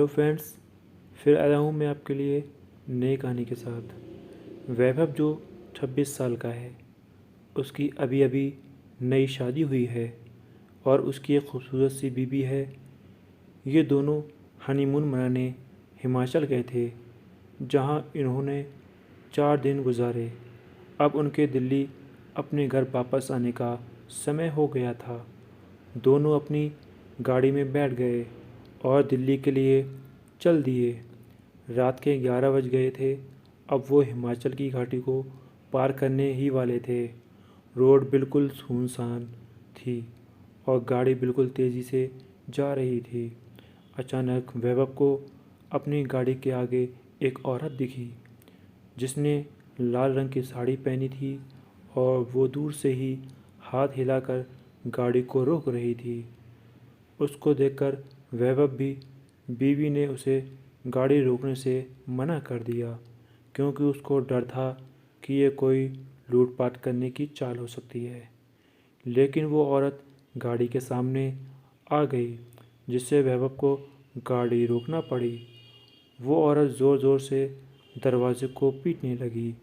Hello friends, फिर आया हूँ मैं आपके लिए नई कहानी के साथ। वैभव जो 26 साल का है, उसकी अभी अभी नई शादी हुई है और उसकी एक खूबसूरत सी बीबी है। ये दोनों हनीमून मनाने हिमाचल गए थे, जहाँ इन्होंने 4 दिन गुजारे। अब उनके दिल्ली अपने घर वापस आने का समय हो गया था। दोनों अपनी गाड़ी में बैठ गए और दिल्ली के लिए चल दिए। रात के 11 बज गए थे। अब वो हिमाचल की घाटी को पार करने ही वाले थे। रोड बिल्कुल सुनसान थी और गाड़ी बिल्कुल तेज़ी से जा रही थी। अचानक वैभव को अपनी गाड़ी के आगे एक औरत दिखी, जिसने लाल रंग की साड़ी पहनी थी और वो दूर से ही हाथ हिलाकर गाड़ी को रोक रही थी। उसको देखकर वैभव भी बीवी ने उसे गाड़ी रोकने से मना कर दिया, क्योंकि उसको डर था कि ये कोई लूटपाट करने की चाल हो सकती है। लेकिन वो औरत गाड़ी के सामने आ गई, जिससे वैभव को गाड़ी रोकना पड़ी। वो औरत ज़ोर ज़ोर से दरवाजे को पीटने लगी।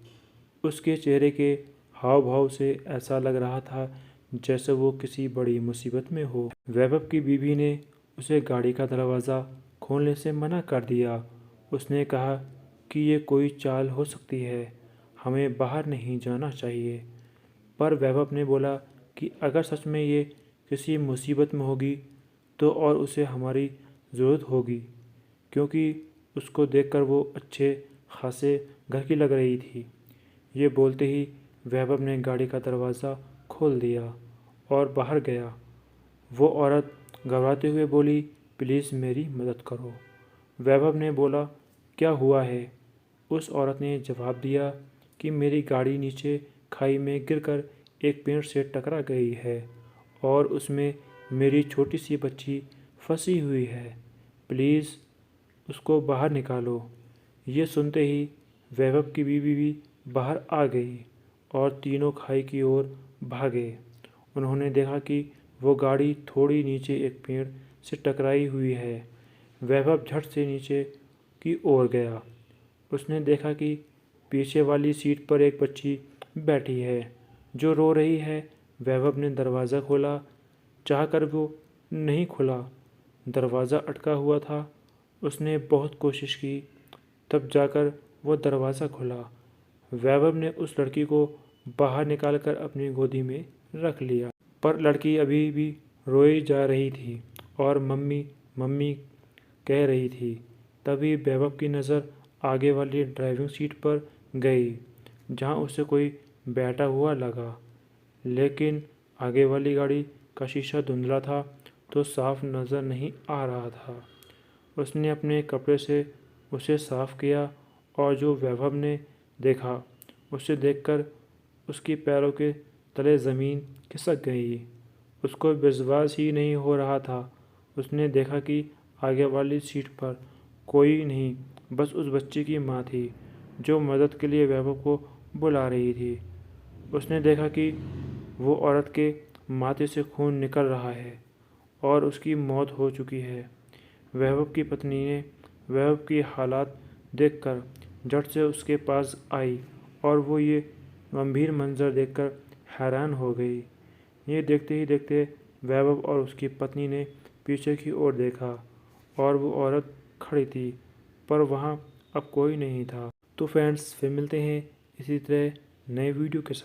उसके चेहरे के हाव भाव से ऐसा लग रहा था जैसे वो किसी बड़ी मुसीबत में हो। वैभव की बीवी ने उसे गाड़ी का दरवाज़ा खोलने से मना कर दिया। उसने कहा कि ये कोई चाल हो सकती है, हमें बाहर नहीं जाना चाहिए। पर वैभव ने बोला कि अगर सच में ये किसी मुसीबत में होगी तो और उसे हमारी ज़रूरत होगी, क्योंकि उसको देखकर वो अच्छे खासे घर की लग रही थी। ये बोलते ही वैभव ने गाड़ी का दरवाज़ा खोल दिया और बाहर गया। वो औरत घबराते हुए बोली, प्लीज़ मेरी मदद करो। वैभव ने बोला, क्या हुआ है? उस औरत ने जवाब दिया कि मेरी गाड़ी नीचे खाई में गिरकर एक पेड़ से टकरा गई है और उसमें मेरी छोटी सी बच्ची फंसी हुई है। प्लीज़ उसको बाहर निकालो। ये सुनते ही वैभव की बीवी भी बाहर आ गई और तीनों खाई की ओर भागे। उन्होंने देखा कि वो गाड़ी थोड़ी नीचे एक पेड़ से टकराई हुई है। वैभव झट से नीचे की ओर गया। उसने देखा कि पीछे वाली सीट पर एक बच्ची बैठी है जो रो रही है। वैभव ने दरवाज़ा खोला, चाहकर वो नहीं खुला। दरवाज़ा अटका हुआ था। उसने बहुत कोशिश की, तब जाकर वो दरवाज़ा खुला। वैभव ने उस लड़की को बाहर निकालकर अपनी गोदी में रख लिया, पर लड़की अभी भी रोई जा रही थी और मम्मी मम्मी कह रही थी। तभी वैभव की नज़र आगे वाली ड्राइविंग सीट पर गई, जहाँ उसे कोई बैठा हुआ लगा। लेकिन आगे वाली गाड़ी का शीशा धुंधला था, तो साफ नज़र नहीं आ रहा था। उसने अपने कपड़े से उसे साफ किया और जो वैभव ने देखा, उसे देखकर उसके पैरों के तले ज़मीन खिसक गई। उसको विश्वास ही नहीं हो रहा था। उसने देखा कि आगे वाली सीट पर कोई नहीं, बस उस बच्ची की माँ थी, जो मदद के लिए वैभव को बुला रही थी। उसने देखा कि वो औरत के माथे से खून निकल रहा है और उसकी मौत हो चुकी है। वैभव की पत्नी ने वैभव की हालात देखकर झट से उसके पास आई और वो ये गंभीर मंजर देखकर हैरान हो गई। ये देखते ही देखते वैभव और उसकी पत्नी ने पीछे की ओर देखा और वो औरत खड़ी थी, पर वहाँ अब कोई नहीं था। तो फ्रेंड्स, फिर मिलते हैं इसी तरह नए वीडियो के साथ।